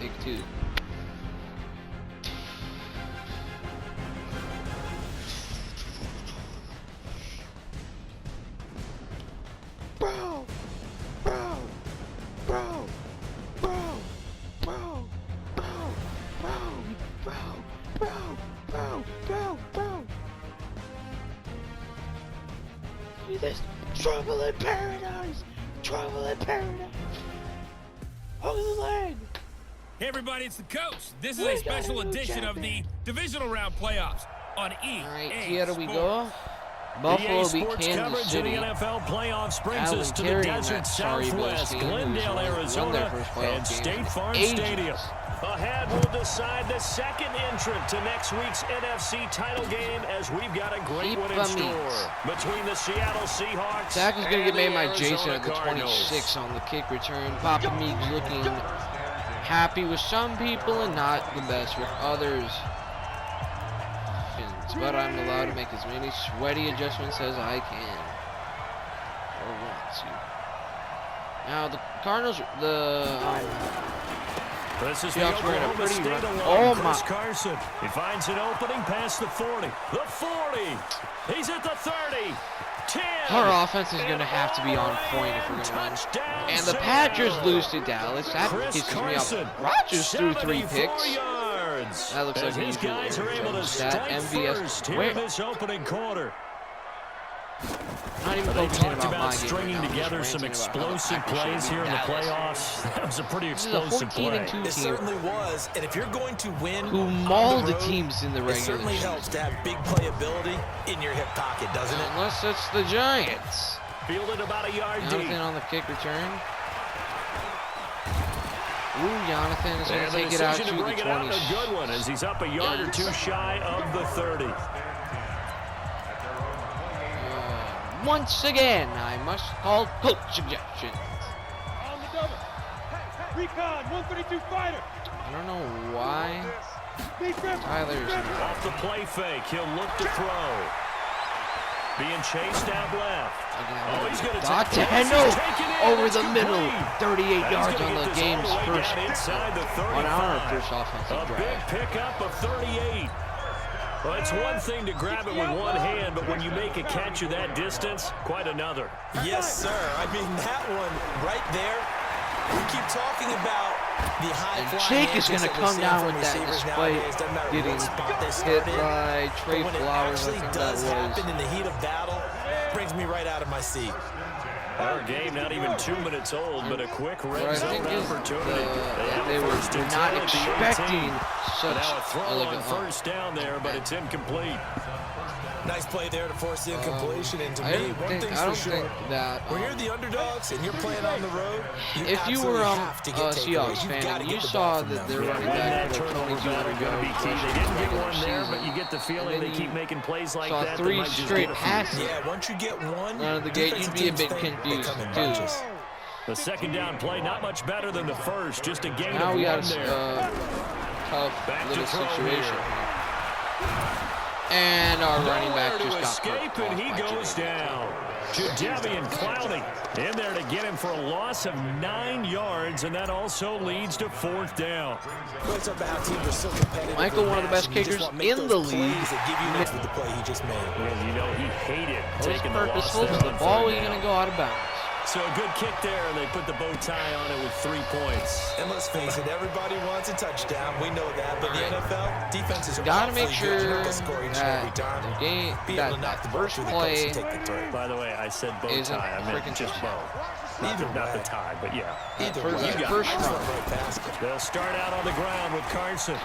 kick too. Bro, bro, bro, bro, bro, bro, bro, bro, bro, bro, bro, bro. Look at this. Trouble in paradise! Trouble in paradise! Look at the leg! Hey everybody, it's the coach. This is a special edition of the divisional round playoffs on EA. Alright, here we go. EA Buffalo beat Sports Kansas coverage City. of the NFL playoffs brings Alan us to Carey the in desert that sorry Southwest, Bills game, Glendale, won their Arizona, first playoff and game State in Farm ages. Stadium. Ahead will decide the second entrant to next week's NFC title game, as we've got a great one in store between the Seattle Seahawks. Sack is going to get made by Jason Arizona at the Cardinals. 26 on the kick return. Papa Meek looking happy with some people and not the best with others. But I'm allowed to make as many sweaty adjustments as I can. Or want to. Now the Cardinals, This is Seahawks the were in a Oklahoma pretty State run. alum, Oh Chris my. Carson. He finds an opening past the 40. The 40. He's at the 30. 10. Our offense is going to have to be on point if we're going to win. And the Patriots lose to Dallas. That pisses me off. Rodgers threw 3 picks. Yards. That looks like his usual guys are able to stat. strike MVS. first here Where? in this opening quarter. Not even They focusing talked about my about game stringing right now. I'm together just some ranting about how the explosive Packers should plays beat here in the Dallas. playoffs. That was a pretty This is a explosive 14 play. and 2 It team certainly was, and if you're going to win who on mauled the the road, teams in the it regular certainly season. helps to have big playability in your hip pocket, doesn't it? Unless it's the Giants. Fielded about a yard Jonathan deep. on the kick return. Ooh, Jonathan is going And to the take it out decision to to bring the it out, 20. a good one, as he's up a yard or two shy of the 30. Once again, I must call coach suggestions. On the double. Recon, 132 fighter. I don't know why Tyler's Off the play fake, he'll look to throw. Being chased out left. Oh, he's going to take over the middle. 38 yards on the game's first. On our first offensive A drive. big pickup of 38. Well, it's one thing to grab it with one hand, but when you make a catch of that distance, quite another. Yes, sir. I mean, that one right there, we keep talking about the high And flying Jake is going to come down with that despite getting hit by Trey Flowers. I think that does happen was. in the heat of battle. Brings me right out of my seat. Our game not even 2 minutes old, but a quick What I red zone think is opportunity. they were not expecting such Now a throw like on first down there, but it's incomplete. Nice play there to force the incompletion. And to I me, one thing's for sure. think that When you're the underdogs and you're playing on the road, if you were absolutely have to a get Seahawks takeaways. You've fan got to and you get the saw ball from that them. they're running And back that for turnover 22 battle going to be key. They didn't get one there, but you get the feeling they keep making plays like saw that. 3 straight passes. Yeah, once you get one, Out of the gate, you'd be a bit defensive teams confused, think they come in too. bunches. The second down play, not much better than the first. Just a gain Now of we got one a there. tough Back to little throw situation here. here. And our running back Nowhere just to got escape, put and he off by goes Jimmy. down. Jadeveon Clowney in there to get him for a loss of 9 yards, and that also leads to fourth down. It's about how teams are so competitive. Michael, one of the best You just kickers want to make in those the plays league. that give you next with the play he just made. And you know he hated It was taking the loss purposeful there because the on ball third was down. going to go out of bounds. So a good kick there, and they put the bow tie on it with 3 points. And let's face it, everybody wants a touchdown. We know that. But the NFL, defenses are Got to make awfully good. sure You're not gonna score each and every that time. the game, Be able to knock that the ball first through the play post and take the throw. By the way, I said bow isn't tie. I meant freaking just bow. Either Not the way. tie, but yeah. Either first- way, you got first it. run right past it. They'll start out on the ground with Carson.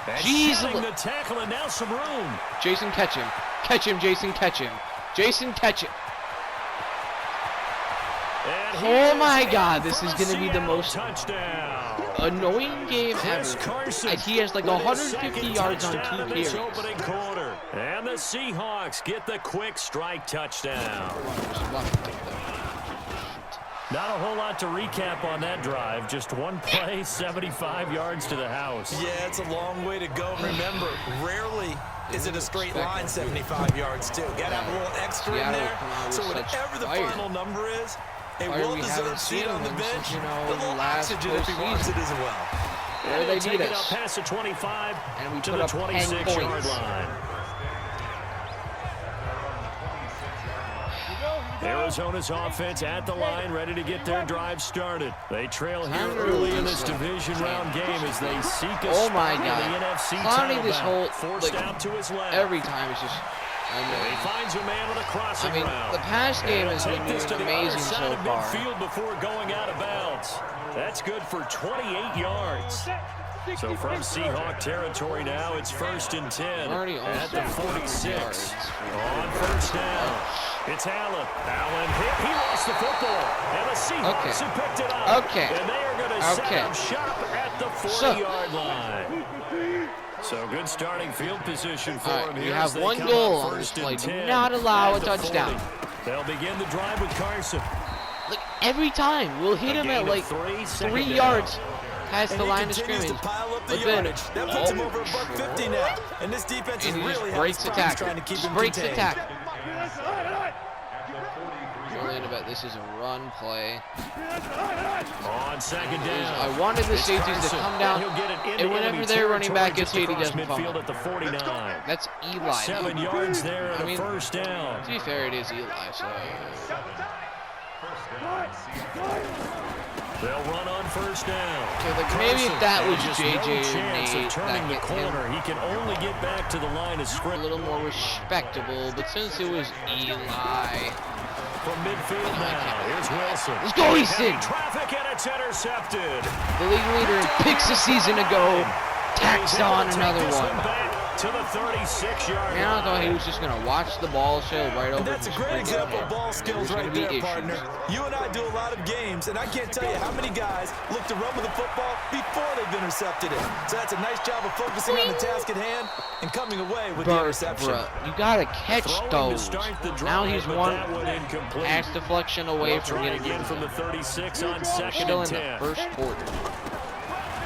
And Jeez, shedding look. the tackle, and now some room. Jason, catch him. Catch him, Jason, catch him. Jason, catch him. And he Oh is my in God, this for is a going to be the Seattle most touchdown. annoying game Chris ever. Carson And he has like with his 150 second yards on touchdown 2 of this carries. opening quarter. And the Seahawks get the quick strike touchdown. Not a whole lot to recap on that drive. Just one play, 75 yards to the house. Yeah, it's a long way to go. Remember, rarely is it a straight line 75 yards, too. Got to have a little extra in Seattle there. come out with So such whatever the fire. final number is, a Fire we well-deserved haven't seat seen on the them bench, since, a little last oxygen if he wants it postseason. as well. Where they beat us. Past the 25 and we to put the up 10 26-yard points. line. Arizona's offense at the line, ready to get their drive started. They trail here early in this division round game as they seek a spot in the NFC title battle. Forced out to his left. Every time it's just... He finds a man with a crossing route. The pass game has been doing amazing so far. Midfield before going out of bounds. That's good for 28 yards. So from Seahawk territory now, it's 1st and 10 at the 46. On first down, it's Allen. Allen hit. He lost the football. And the Seahawks have picked it up. And they are going to set up shop at the 40-yard line. So good starting field position for him here. You have one goal on this play. Do not allow a touchdown. They'll begin the drive with Carson. Look, every time we'll hit him at like 3 yards past the line of scrimmage. But then that puts him over $150 now. And this defense is really breaks attack. trying to keep him breaks contained. attack. Julian, about this is a run play. On second down, I wanted the safeties to come down, and whenever their running back gets hit, he doesn't fumble. At the 49. That's Eli. 7 yards there at a first down. To be fair, it is Eli, so... They'll run on first down. Okay, maybe if that was JJ or Nate, turning the corner, he can only get back to the line of a scrimmage. little more respectable, but since it was Eli... From midfield now, here's Wilson. Let's go, Easton! Traffic, and it's intercepted. The league leader in picks a season ago tacks on another one. To the 36-yard Man, I thought he was just going to watch the ball sail right over. That's a great example of ball skills right there, partner. You and I do a lot of games, and I can't tell you how many guys look to run with the football before they've intercepted it. So that's a nice job of focusing on the task at hand and coming away with the interception. You got to catch those. Now he's one pass deflection away from getting again from the 36 on second still and in 10. the first quarter.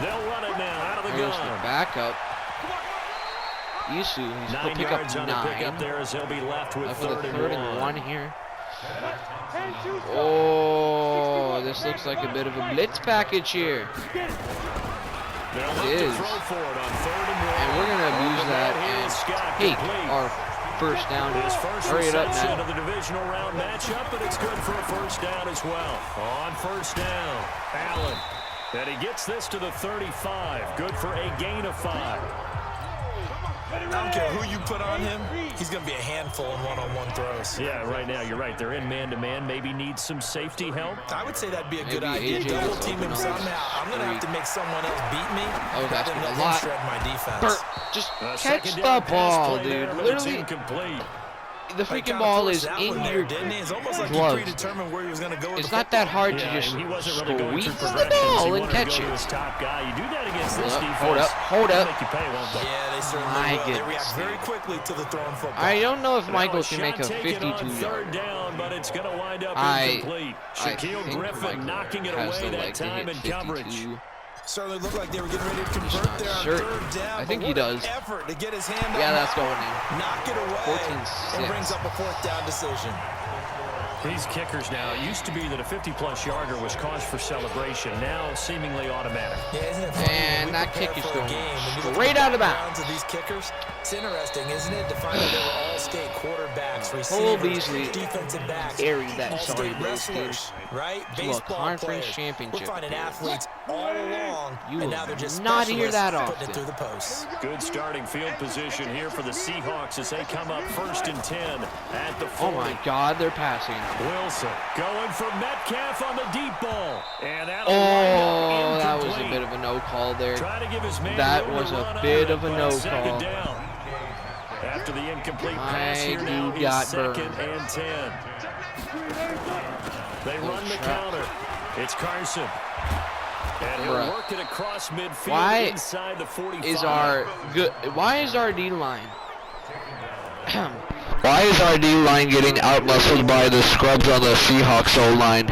They'll run it now out of the There's the gun. backup. Yusu, he'll pick up 9. Pickup there as he'll be left with For the third and 1 here. Oh, this looks like a bit of a blitz package here. It is. And we're going to abuse that and take our first down. Hurry it up now. Of the divisional round matchup, but it's good for a first down as well. On first down, Allen. And he gets this to the 35. Good for a gain of 5. I don't care who you put on him, he's going to be a handful in one-on-one throws. Yeah, right now, you're right. They're in man-to-man. Maybe needs some safety help. I would say that'd be a good idea. Double team him somehow. I'm going to have to make someone else beat me. Oh, that's and a let lot. him shred my defense. Just catch the ball, dude. Literally, incomplete. the freaking ball is in your It's almost like he gloves. predetermined where he was going to go with It's the not that hard to Yeah, just he wasn't really going squeeze through the ball and He catch wanted to go to his it. top guy. You do that against this defense. Hold up. Make you pay, won't they? Yeah, they certainly My will. They goodness, react very quickly to the thrown football. I don't know if Now Michael a can make a shot taken on 52-yard. third down, but it's going to wind up incomplete. Shaquille think Griffin Michael knocking it has away the that leg to time hit in coverage. 52. Certainly looked like they were getting ready to He's convert not there on certain. third down. I think he but what an does. effort to get his hand on Yeah, that's that going one, in. knock it away, 14-6. and brings up a fourth down decision. These kickers now, it used to be that a 50-plus yarder was cause for celebration. Now seemingly automatic. Yeah, isn't it funny? And We that prepare kick is for a going game, and you look straight at out of the bounds. backgrounds of these kickers. It's interesting, isn't it, to find that they were all-state quarterbacks, Cole receivers, Beasley defensive backs, carried that all-state Sorry Days team wrestlers, right? to a Baseball conference players. championship. We're finding athletes all along, You and will now they're just not hear that specialists often. putting it through the posts. Good starting field position here for the Seahawks as they come up 1st and 10 at the 40. Oh my God, they're passing. Wilson going for Metcalf on the deep ball. And that'll Oh, that was a bit of a no call there. Try to give his man That room was to a run bit on of a it, but no second call. down. After the incomplete My pass here now, dude he's got 2nd burned. and 10. They run the trap. counter. It's Carson. And he'll Bruh. work it across midfield Why inside the 45. Why is our D-line? Why is our D-line getting out-muscled by the scrubs on the Seahawks O-line?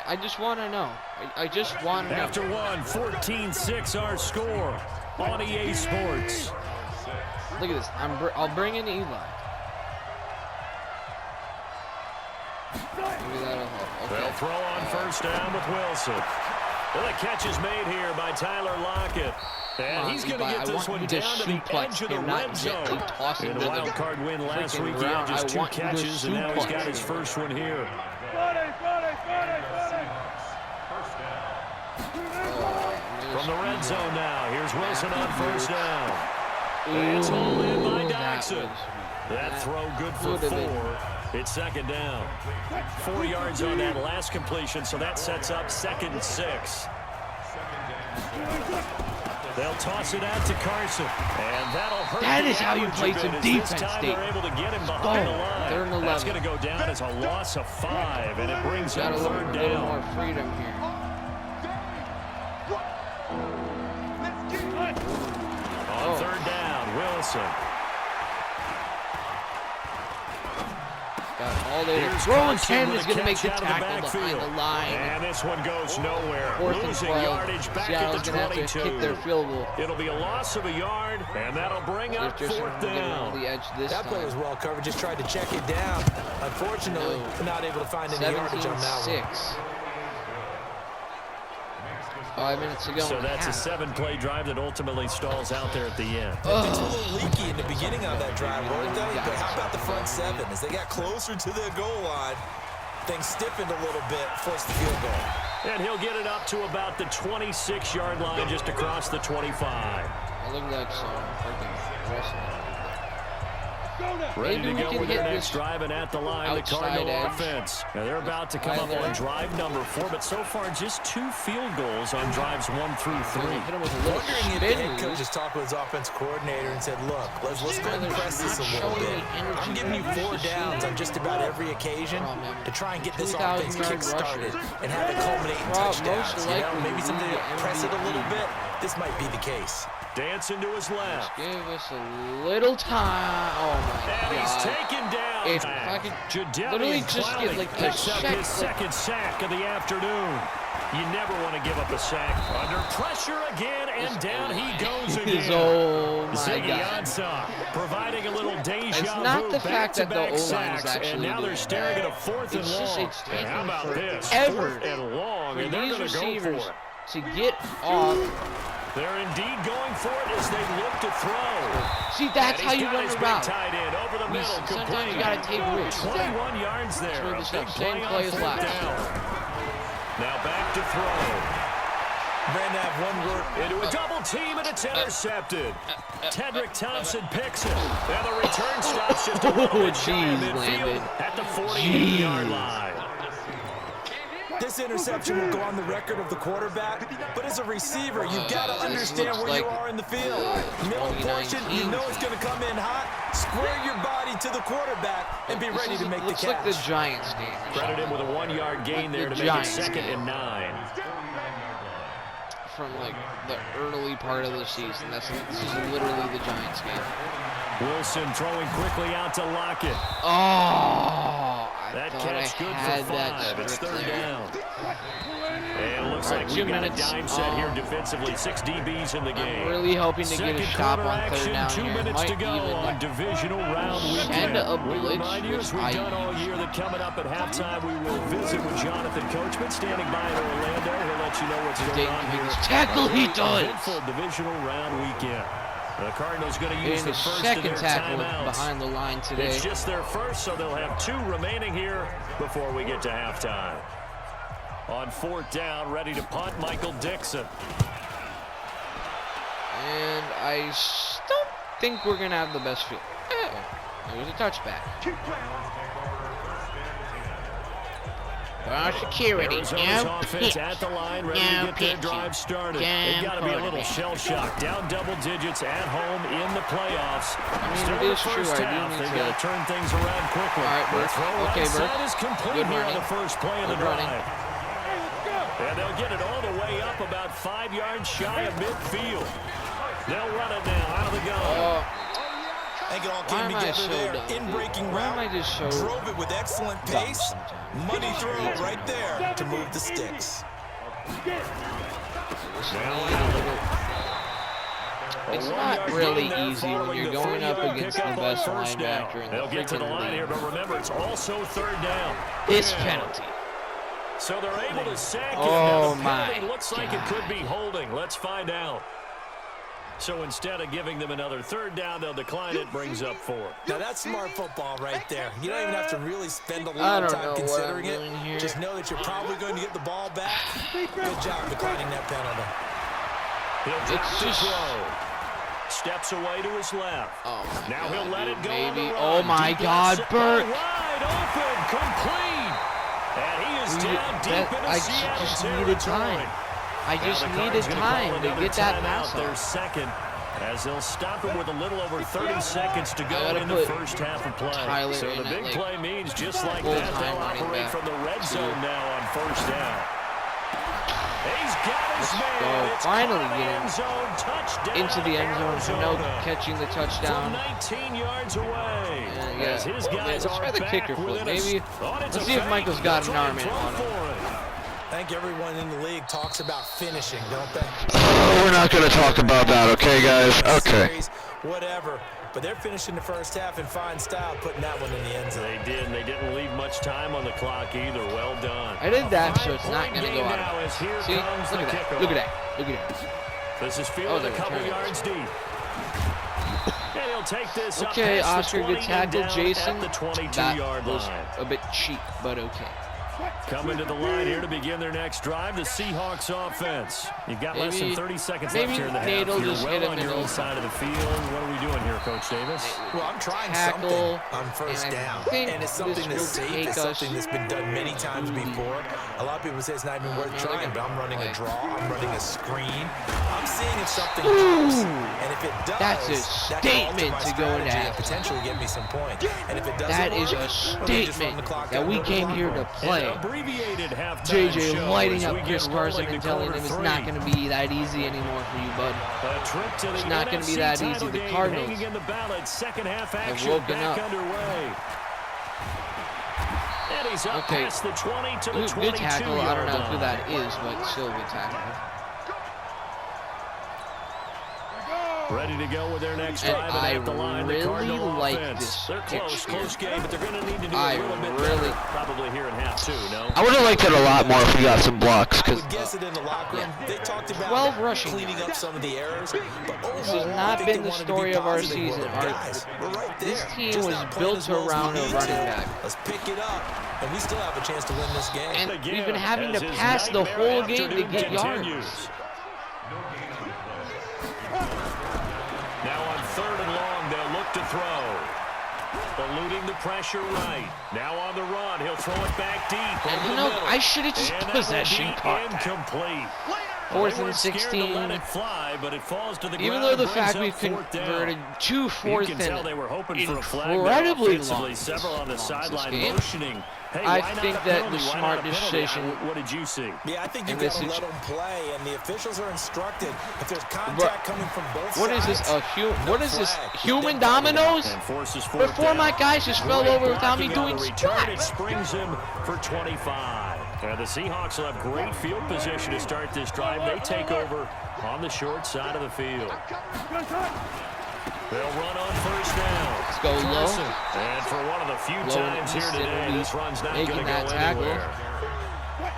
I just want to know. I just want to know. After one, 14-6 our score on EA Sports. Look at this. I'll bring in Eli. Maybe that'll help. They'll Okay. throw on first down with Wilson. Well, the catch is made here by Tyler Lockett. And he's going to get this one down to the edge of the red zone. In a wild card win last week, he had just 2 catches, and now he's got his first one here. From the red zone now, here's Wilson on first down. It's hauled in by Dodson. That throw good for 4. It's second down. 4 yards on that last completion, so that sets up 2nd and 6. They'll toss it out to Carson, and that'll hurt. That is how you play some defense, This time they're able to get him behind the line. They're in 11. That's going to go down as a loss of 5, and it brings up 3rd down. A little more freedom here. On 3rd down, Wilson. Throwing 10 is going to make the tackle behind the line. And this one goes nowhere. 4th and Losing 12. yardage back Seattle's at the going to 22. have to kick their field goal. It'll be a loss of a yard, and that'll bring up 4th down. The edge this that play was well covered. Just tried to check it down. Unfortunately, not able to find any yardage on that one. 5 minutes to go. So that's a 7-play drive that ultimately stalls out there at the end. Things were a little leaky in the beginning of that drive, weren't they? But how about the front 7? As they got closer to the goal line, things stiffened a little bit, forced the field goal. And he'll get it up to about the 26-yard line, just across the 25. Look like some freaking wrestling. Ready to go with their next drive, and at the line, the Cardinal offense. Now they're about to come up on drive number 4, but so far just 2 field goals on drives 1 through 3. Wondering if the head coach just talked with his offense coordinator and said, look, let's go ahead and press this a little bit. I'm giving you 4 downs on just about every occasion to try and get this offense kick-started and have it culminate in touchdowns. You know, maybe something to press it a little bit. This might be the case. Dancing to his left. Just give us a little time. Oh my and God. He's taken down. If I could literally just get like a picks up his second sack of the afternoon. You never want to give up a sack. Under pressure again, and down he goes again. Oh my God. Providing a little deja vu. It's not the fact that the O-line is actually and now they're staring at a 4th and long. It's taking how about this? Forever 4th and long, and they're going to go for it. To get off. They're indeed going for it as they look to throw. See, that's how you run a route. Tight end over the middle. Sometimes you got to take risks. 21 yards there. A big play on 4th down. Now back to throw. Brandon, have one word. Into a double team, and it's intercepted. Tedrick Thompson picks it. And the return stops just a little bit shy of midfield at the 48-yard line. This interception will go on the record of the quarterback, but as a receiver, you've got to understand where you are in the field. Middle portion, you know it's going to come in hot. Square your body to the quarterback and be ready to make the catch. Looks like the Giants game. Credit him with a 1-yard gain there to make it 2nd and 9. From like the early part of the season. This is literally the Giants game. Wilson throwing quickly out to Lockett. Oh, that catch good for 5. It's 3rd down. And it looks like we've got a dime set here defensively. 6 DBs in the game. I'm really hoping to get a stop on 3rd down 2 here. minutes to go on divisional round weekend. We remind you, as we've done all year, that coming up at halftime, we will visit with Jonathan Coachman standing by in Orlando. He'll let you know what's going on here. Tackle he does. Full divisional round weekend. The Cardinals going to use the first of their tackle timeouts behind the line today. It's just their first, so they'll have 2 remaining here before we get to halftime. On 4th down, ready to punt, Michael Dixon. And I don't think we're going to have the best field. It was a touchback. Security. Arizona's offense at the line, ready to get their drive started. They've got to be a little shell-shocked. Down double digits at home in the playoffs. Still in the first half. They've got to turn things around quickly. All right, Bert. Okay, Bert. Is complete here on the first play of the drive. And they'll get it all the way up about 5 yards shy of midfield. They'll run it now out of the gun. I think it all came together there. In-breaking route, drove it with excellent pace. Money throw right there to move the sticks. It's not really easy when you're going up against the best linebacker in the They'll get to the line here, but remember, it's also 3rd down. This penalty. So they're able to sack him. Oh, now, my looks like it could be holding. Let's find out. So instead of giving them another third down, they'll decline it, brings up 4. Now that's smart football right there. You don't even have to really spend a lot of time considering it. Just know that you're probably going to get the ball back. Good job declining that penalty. He'll drop to throw. Steps away to his left. Oh, now he'll let it go. Maybe. Oh my God, Burke. Wide open, complete. And he is down deep into Seattle just needed time. I just needed time to get that pass off. Their second, as they'll stop him with a little over 30 seconds to go in the first half of play. So the big play means just like that, they'll operate from the red zone now on first down. He's got his man. It's finally get into the end zone for no catching the touchdown. From 19 yards away. Yeah. His guys let's try the kicker flip. Maybe. Let's see if Michael's got an arm in on him. I think everyone in the league talks about finishing, don't they? Oh, we're not going to talk about that, okay, guys? Okay. Series, whatever. But they're finishing the first half in fine style, putting that one in the end zone. They did, and they didn't leave much time on the clock either. Well done. I did that, so it's not going to go out of it. See? Look at that. Look at that. Look at that. This is fielded a couple yards deep. And he'll take this okay, up Oscar, good tackle. Jason, the 22 that yard was line. a bit cheap, but okay. Coming to the line here to begin their next drive, the Seahawks offense. You've got less than 30 seconds left here in the half. You're well on your own side of the field. What are we doing here, Coach Davis? Well, I'm trying something on first down. And it's something that's safe. It's something that's been done many times before. A lot of people say it's not even worth trying, but I'm running a draw. I'm running a screen. I'm seeing if something goes. And if it does, that's a statement to go into half. Potentially get me some points. And if it doesn't, that is a statement that we came here to play. JJ lighting up Chris Carson and telling him it's not going to be that easy anymore for you, bud. It's not going to be that easy. The Cardinals have woken up. Okay, good tackle. I don't know who that is, but still good tackle. Ready to go with their next drive and at the line. Really the Cardinal like offense. this They're close game, but they're going to need to do a little bit better, probably here in half 2, no? I would have liked it a lot more if we got some blocks. I would guess it in the locker room. They talked about 12 rushing cleaning up some of the errors. But this has not been the story of our season. This team was built around a running back. Let's pick it up, and we still have a chance to win this game. And we've been having to pass the whole game to get yards. Now on 3rd and long, they'll look to throw. Eluding the pressure right. Now on the run, he'll throw it back deep. And you know, I should have just possession caught that. Incomplete. 4th and 16. Let it fly, but it falls to the even ground. though the fact we've converted 2 4th and they were hoping for a flag incredibly long. Several on the sideline motioning. Hey, I think that the smart decision. What did you see? Yeah, I think you got to let them play, and the officials are instructed if there's contact coming from both sides. What is this? What is this? Human dominoes? Before my guys just fell over without me doing squat. It springs him for 25. The Seahawks will have great field position to start this drive. They take over on the short side of the field. They'll run on first down. Let's go low. And for one of the few times here today, this run's not going to go anywhere.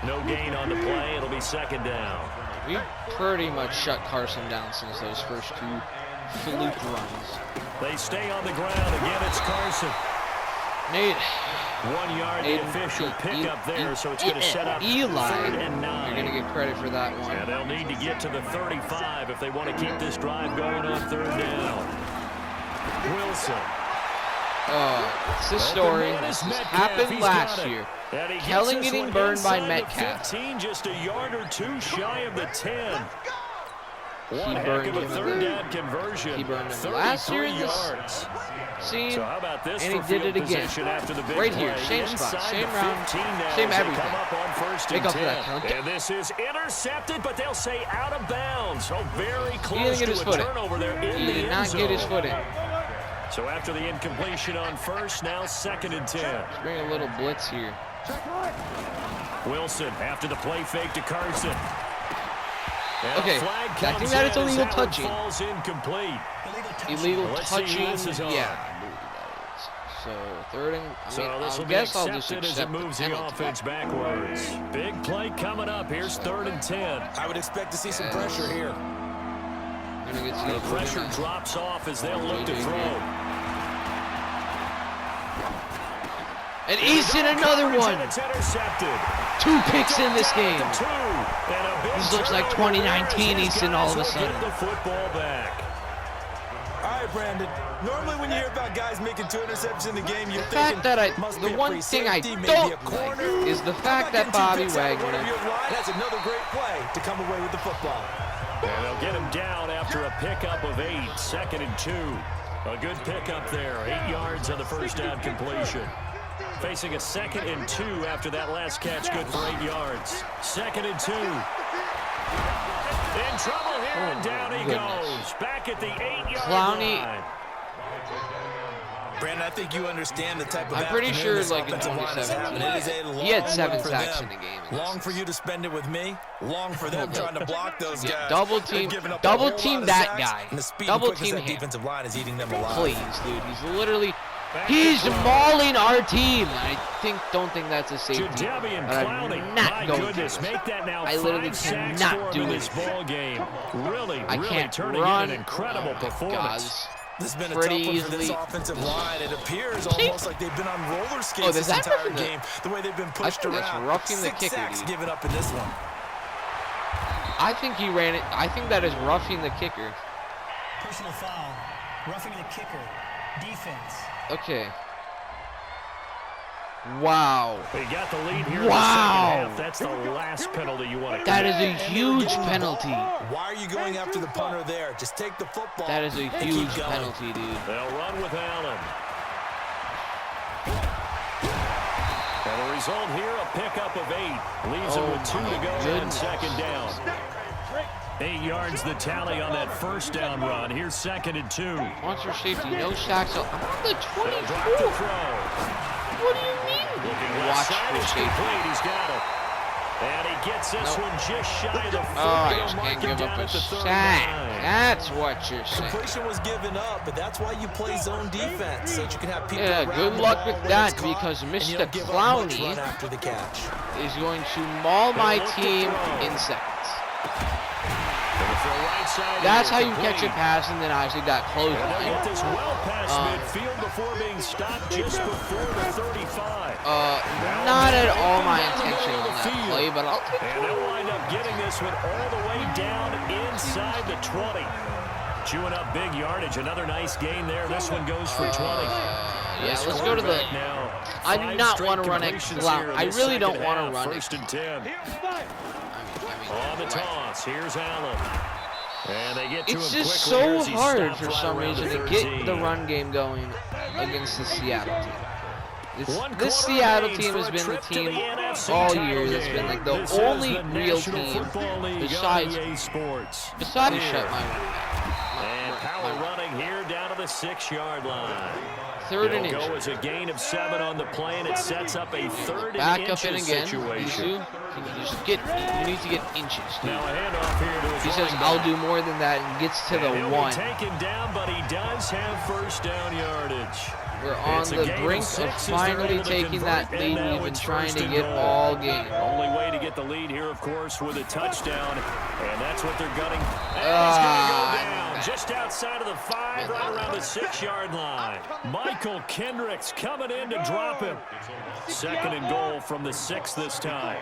No gain on the play. It'll be 2nd down. We pretty much shut Carson down since those first 2 fluke runs. They stay on the ground. Again, it's Carson. Nate. 1 yard, the official pickup there, so it's going to set up Eli. 3rd and 9. You're going to get credit for that one. And they'll need to get to the 35 if they want to keep this drive going on 3rd down. Wilson. It's the story. This happened last year. Kellen getting burned by Metcalf. 15, just a yard or 2 shy of the 10. He burned him 3rd down conversion. He burned him last year in yards. See, so how about this and he did it again. After the big right play. here, same spot, same round, same everything. Make up for that count. And this is intercepted, but they'll say out of bounds. Oh, very close to a turnover there in the end zone. He did not get his foot in. So after the incompletion on first, now 2nd and 10. Let's bring a little blitz here. Wilson after the play fake to Carson. Okay, I think that it's illegal touching. Falls incomplete. Illegal touching, yeah. So third and, this will I be guess I'll just accepted as accept it moves the the penalty. offense backwards. Big play coming up. Here's 3rd and 10. I would expect to see some pressure here. The pressure drops off as they'll look to throw. And Easton, another one. It's intercepted. 2 picks in this game. This looks like 2019 Easton all of a sudden. The football back. All right, Brandon. Normally when you hear about guys making 2 interceptions in the game, you're The fact that the one thing I don't like is the fact that Bobby Wagner. That's another great play to come away with the football. And they'll get him down after a pickup of 8. 2nd and 2. A good pickup there. 8 yards on the first down completion. Facing a 2nd and 2 after that last catch, good for 8 yards. 2nd and 2. In trouble here, and down he goes. Back at the 8-yard line. Brandon, I think you understand the type of I'm pretty sure, this like in offensive line is having. It is a 2017, he had long 7 one for sacks them. in the game. Long for you to spend it with me. Long for them trying to block those guys. Yeah, double team that guy. And the speed Double and quickness team of that him. defensive line is eating them alive. Please, dude. He's mauling our team. I don't think that's a safety. Jadeveon I'm Clowney, not my going goodness, to. make that now I literally 5 sacks cannot for do him in this. this ball game. Really can't turning run. in an incredible performance. This has been a Pretty tough one for this easily. offensive line. It appears almost like they've been on roller skates does this that entire roughing the- game. The way they've been pushed think that's around. roughing the 6 kicker, sacks dude. given up in this one. I think he ran it. I think that is roughing the kicker. Personal foul. Roughing the kicker. Defense. Okay. Wow. They got the lead here Wow. in the second half. That's the last penalty you want to That is a huge penalty. Why are you going after the punter there? Just take the football. That is a and huge keep going. penalty, dude. They'll run with Allen. And the result here, a pickup of 8. Leaves them with 2 to go and 2nd down. 8 yards the tally on that first down run. Here's 2nd and 2. Monster safety, no sacks. I'm on the They'll drop the 22. throw. What do you mean? Looking Watch left side, for it's safety. complete. He's got it. And he gets this Nope. one just shy of the 40. Oh, I just Mark can't him give down up a at the 39. sack. That's what you're saying. Completion was given up, but that's why you play zone defense, so that you can have people Yeah, around good the luck ball with when that, it's caught, because and you Mr. don't give up much Clowney run after the catch. is going to maul my They'll look to team throw. in seconds. For right side That's here, how you catch a complete. pass and then actually got close And they'll get line. this well past midfield before being stopped just before the 35. Not at all my intention on that play, but I'll take And they'll wind up getting this one all the way down inside the 20. Chewing up big yardage. Another nice gain there. This one goes for 20. yeah, This let's go to the. quarterback now. I do 5 not straight want to run it. completions Clown. here in I this really don't second want to half. run it. 1st and 10. On the right. toss, here's Allen. And they get to It's him just quickly so as he hard stopped for right some around reason the to get 13. the run game going against the Seattle team. This One this quarter Seattle remains team for has a been the trip to team the NFC all title year that's game. been like the This is only the real National team Football League besides on EA Sports. shut Here. my And power running here down to the 6-yard line. third and It'll go inches. as a gain of 7 on the play, and it sets up a 3rd Back and up in inches again. situation. You need to get inches, dude. Now a handoff here to his He says running I'll back. do more than that and gets to And the he'll 1. be taken down, but he does have first down yardage. We're on It's a the gain of brink 6 of as they're finally able to taking that convert, and lead now we've been it's trying first to and get goal. all game. Only way to get the lead here, of course, with a touchdown, and that's what they're gunning. And he's going to go down just outside of the 5, right around the 6-yard line. Michael Kendricks coming in to drop him. 2nd and goal from the 6 this time.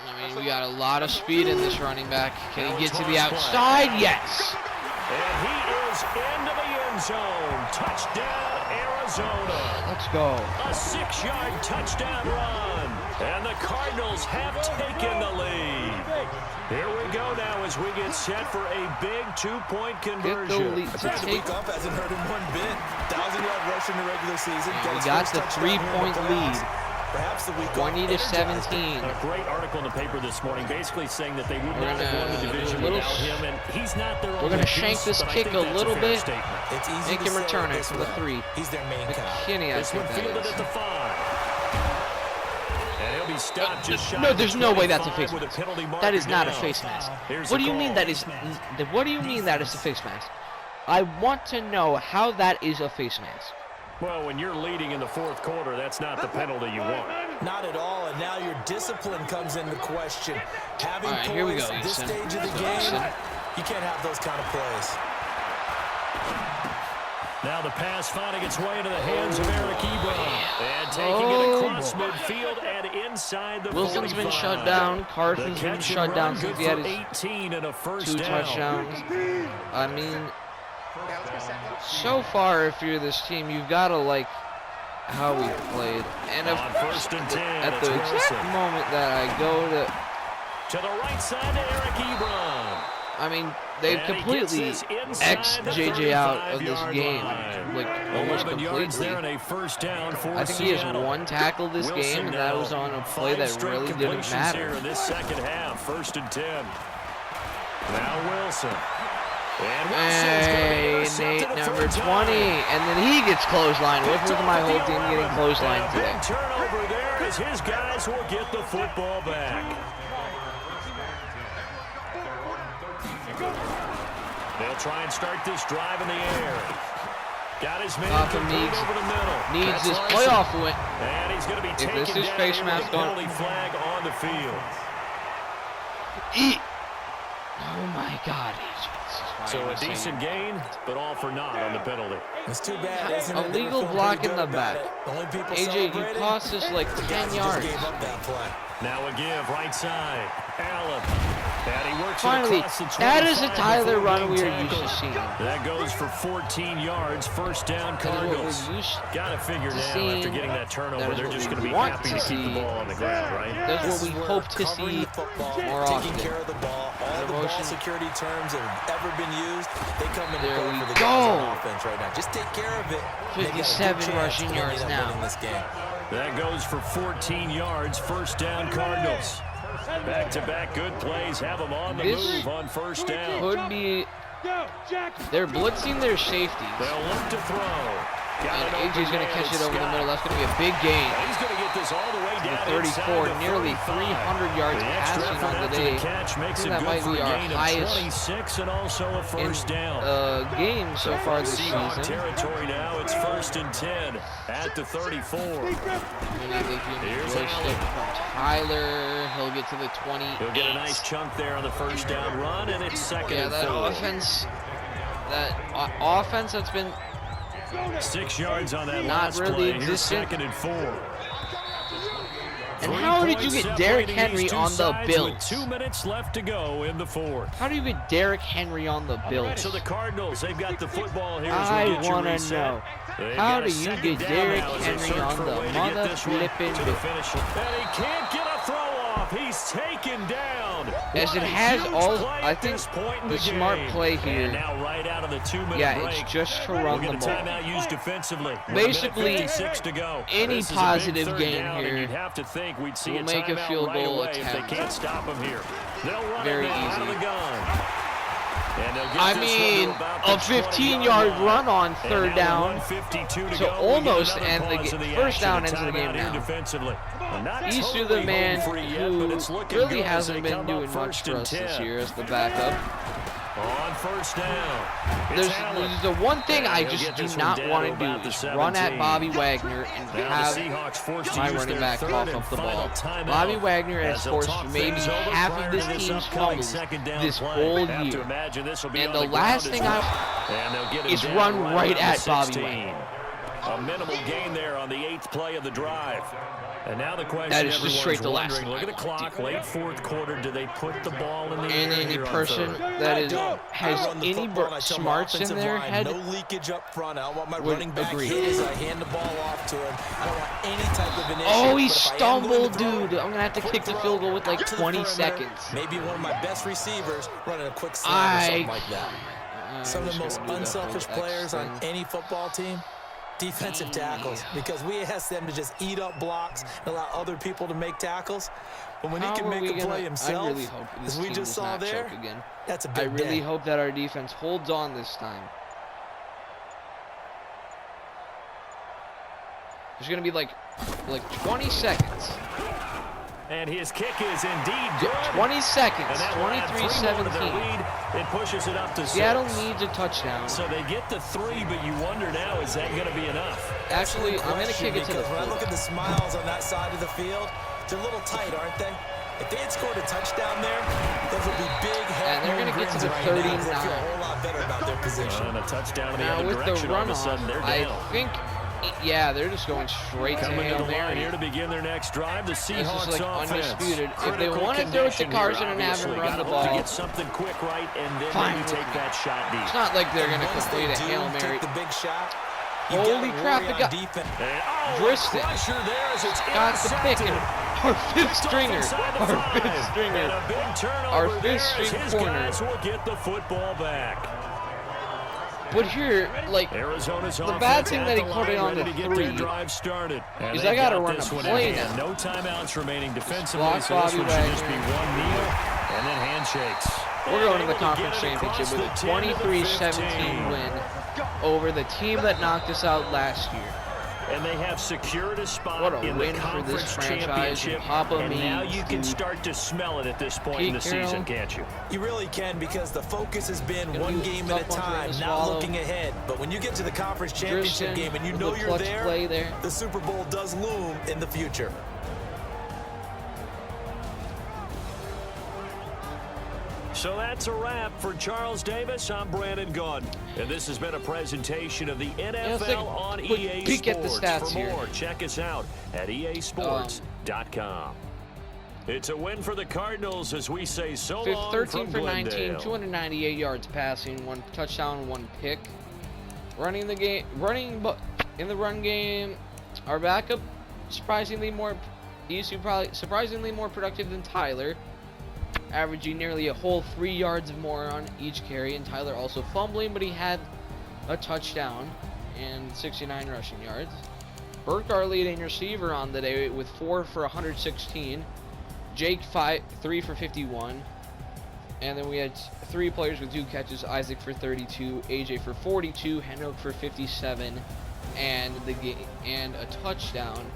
I mean, we got a lot of speed in this running back. Can he get to the outside? Yes. And he is into the end zone. Touchdown, Arizona. Let's go. A 6-yard touchdown run. And the Cardinals have taken the lead. Here we go now as we get set for a big 2-point Get the conversion. lead to This take. week off hasn't hurt him one bit. 1,000-yard rush in the regular season. We his got first the touchdown here in the 3-point playoffs. lead. Perhaps the week 20 to off energized 17. A great article in the paper this morning basically saying that they would We're not have won the gonna division do a little without him, and he's not their We're only gonna shank piece, this but I kick think a that's little fair bit. statement. It's easy Make to him say return it this for the way. 3. He's their main cow. McKinney, I This one think that fielded is. at the 5. And he'll be stopped just shy No, of the there's no way that's a 25 face with mask. penalty That is marker not a down. face mask. Here's What the do you mean call. that is? What do you mean that is a face mask? I want to know how that is a face mask. Well, when you're leading in the fourth quarter, that's not the penalty you want. Not at all, and now your discipline comes into question. Having right, here we poise go, at this Easton. stage of the game, you can't have those kind of plays. Now the pass finding its way into the hands of Eric Ebron. And taking it across midfield and inside the 45. Wilson's been shut down. Carson's been shut down since he had his 18 and a first 2 down. touchdowns. I mean, so far, if you're this team, you've got to like how we played. And On first and 10, at the exact Wilson. moment that I go to To the right side to Eric Ebron. I mean, they've completely X-JJ out of this game, like almost 11 yards completely. there and a first down for I think he has Seattle. 1 tackle this Wilson game, and that now, was on a play 5 that straight really didn't completions matter. Here in this second half, first and 10. Now Wilson. And Hey, Nate, number 20, and then he gets clotheslined. With my whole team getting clotheslined today. Big turnover there as his guys will get the football back. They'll try and start this drive in the air. Got his man Gotham complete needs- over the middle. Needs That's this Larson. playoff win. And he's going to be If taken this is down face here mask with a on- penalty flag on the field. Eat. Oh my God. So a decent gain, but all for naught on the penalty. It's too bad, isn't it? A They were legal feeling block pretty in good the about back. it. The only people AJ, you celebrating, cost us like the 10 guys who yards. just gave up that play. Now a give, right side. Allen. And he works Finally, it across the 25 that is a Tyler before run being we are used to tackled. seeing. That goes for 14 yards, first down That is what Cardinals. we're used Got to figure to now seeing. after getting that turnover, That is they're what just we going to be want happy to to keep the see. ball on the ground, right? That's This what we is where hope to covering see the football, more taking often. care of the ball, all the ball Devotion. security terms that have ever been used, they come into There play we for the go. guys on offense right now. Just take care of it. They got a good 57 chance rushing to yards end up now. winning this game. That goes for 14 yards, first down Cardinals. Back-to-back good plays have them on the This move on first down. Could be. They're blitzing their safeties. They'll look to throw. Got And an AJ's going to open catch man, it over the Scott. middle. That's going to be a big gain. He's going to get this all the way To down the 34, inside the nearly 35. 300 yards The extra passing effort on the after day. catch makes I it think that good might for be a our gain of highest 26 and also a first down. game so far this Seahawk season. territory now. It's first and 10 at the 34. And I think he Here's really Allen. stick from Tyler. He'll get to the 20. He'll get a nice chunk there on the first down run, and it's second Yeah, and that 4. offense that's been 6 yards on that not last really play. Here's existent. second and 4. And how did you get Derrick Henry on the With Bills? 2 minutes left to go in the fourth. How do you get Derrick Henry on the Bills? So the Cardinals, they've got the football here as we I get you want to reset. know. They've How got do a you second get down Derrick now as they Henry search on for a the way to get mother this one flipping to the finish. And he can't get a throw off. He's taken down. As What it a has huge all, play I at think this point in the smart game. play here. And now right out of the 2-minute Yeah, break. it's just to We'll run get the a ball. timeout used defensively. Basically, 56 to go. any This is a big positive third game down, and here you'd have to think we'd see will a make a timeout field right goal away if attempt. they can't stop him here. They'll run Very it now out of easy. the gun. And they'll get I this mean, one to about a the 15-yard 20-yard line. run on And third now down. 1:52 to So go. We almost get another end the pause of game. First action. down A ends the game timeout here now. defensively. Not He's to totally the home man free yet, but it's who looking really good as hasn't they been come doing up much first for and us this 10. year as the backup. On first down. There's It's Allen. the one thing And I he'll just get do this not one want down to about do the is run at 17. Bobby Wagner and Now have the Seahawks forced to my use running their back third cough and up the final ball. timeout Bobby Wagner has as they'll forced talk maybe things over half prior of to this team's upcoming fumbles second down this play. whole Have to year. imagine this will be And on the ground last as thing well. And they'll get him is down run right around at the Bobby 16. Wagner. A minimal gain there on the 8th play of the drive. And now the question That is just everyone's straight the last wondering, thing look I at the want clock, to do. late fourth quarter, do they put the ball in the And air any here on person third? that I has run the any football, I tell my smarts in offensive their line, head no leakage up front. I don't want my would running back agree. hit as I hand the ball off to him. I don't want any type of an issue. Oh, he but if I am going stumbled, to throw, dude. I'm going to have to quick kick the throw field goal with like out to the 20 perimeter. seconds. Maybe one of my best receivers running a quick slant or something like that. Some of the most unselfish players on any football team, defensive tackles, because we ask them to just eat up blocks and allow other people to make tackles. But when he can make a play himself, I really hope this as we team just does saw not there, choke again. that's a I big really day. hope that our defense holds on this time. There's going to be like 20 seconds. And his kick is indeed good. 20 seconds, And that will add 3 more to their 23-17. lead. It pushes it up to 6. Seattle needs a touchdown. So they get the 3, but you wonder now, is that going to be enough? Actually, I'm going to kick it to the When I look at fullback. the smiles on that side of the field, they're a little tight, aren't they? If they had scored a touchdown there, those would be big, And they're going to get to the 39. They feel a whole lot better about their position. And a touchdown in the Now other with the direction, all of a runoff, sudden they're I down. think, yeah, they're just going straight to Coming to Hail the line Mary. here to begin their next drive, the This Seahawks is like offense. undisputed. If they Critical want to throw it to condition here, Carson and have him obviously. run Gotta the hope to ball, get something quick right, and then fine maybe with take me. that shot deep. It's not like they're going to Once complete a they Hail do Mary. take the big shot, you Holy gotta crap, worry they on got defense. And, Driston. Pressure there as it's got the pick, intercepted. and our fifth stringer, Inside the our 5. fifth stringer, And a big turnover our there fifth as string his corner. guys will get the football back. But here, like, Arizona's the bad thing at that he the put it line, on ready the to get their 3 drive started. And is they I gotta got run this a one in play hand. now. No timeouts remaining defensively, Block so this Bobby one should just Wagner. be one kneel and then handshakes. we're going to the Able conference get it across championship with a the 10 to the 23-17 15. win over the team that knocked us out last year. And they have secured a spot What a in win the for this conference franchise. championship. Papa And now means you can to start to smell it at this point in the Pete Carroll. season, can't you? You really can, because the focus has been Gonna one be a game at a tough one for him time, to not swallow. looking ahead. But when you get to the conference championship Driston game and you with know the you're clutch there, play there. the Super Bowl does loom in the future. So that's a wrap for Charles Davis. I'm Brandon Gunn. And this has been a presentation of the let's take a NFL on quick EA peek at the Sports. stats For here. more, check us out at easports.com. It's a win for the Cardinals as we say so long 13 from for 19, Glendale. 298 yards passing, 1 touchdown, 1 pick. In the run game, our backup surprisingly more productive than Tyler, averaging nearly a whole 3 yards more on each carry, and Tyler also fumbling, but he had a touchdown and 69 rushing yards. Burke, our leading receiver on the day, with 4 for 116. Jake 3 for 51, and then we had 3 players with 2 catches: Isaac for 32, AJ for 42, Henrik for 57, and a touchdown.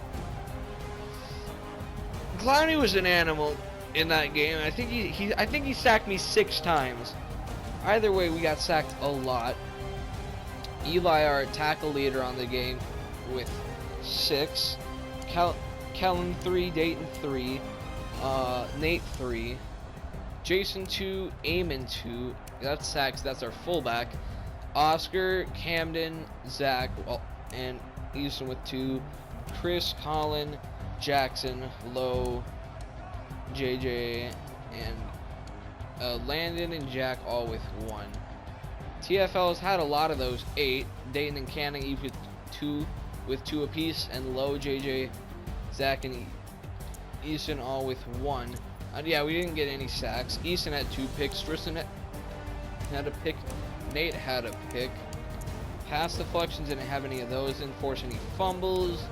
Clowney was an animal in that game. I think he sacked me 6 times. Either way, we got sacked a lot. Eli, our tackle leader on the game, with 6. Kellen 3, Dayton 3. Nate 3, Jason 2, Eamon 2, that's sacks, that's our fullback. Oscar, Camden, Zach, and Easton with 2, Chris, Colin, Jackson, Lowe, JJ, and Landon and Jack all with 1. TFLs had a lot of those, 8. Dayton and Canning each with 2 apiece, and Lowe, JJ, Zach, and Easton all with 1. Yeah, we didn't get any sacks. Easton had 2 picks. Tristan had a pick. Nate had a pick. Pass deflections, didn't have any of those. Didn't force any fumbles.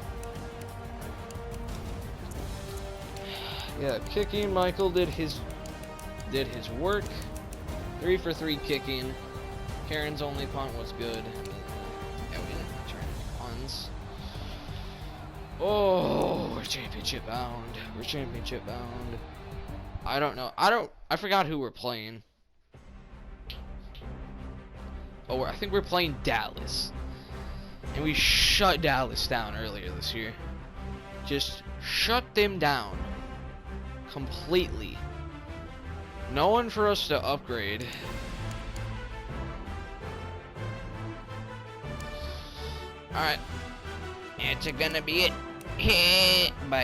Yeah, kicking. Michael did his work. 3 for 3 kicking. Karen's only punt was good. Yeah, we didn't return punts. Oh, we're championship bound. We're championship bound. I don't know. I forgot who we're playing. Oh, I think we're playing Dallas. And we shut Dallas down earlier this year. Just shut them down. Completely. No one for us to upgrade. Alright. It's gonna be it. Bye.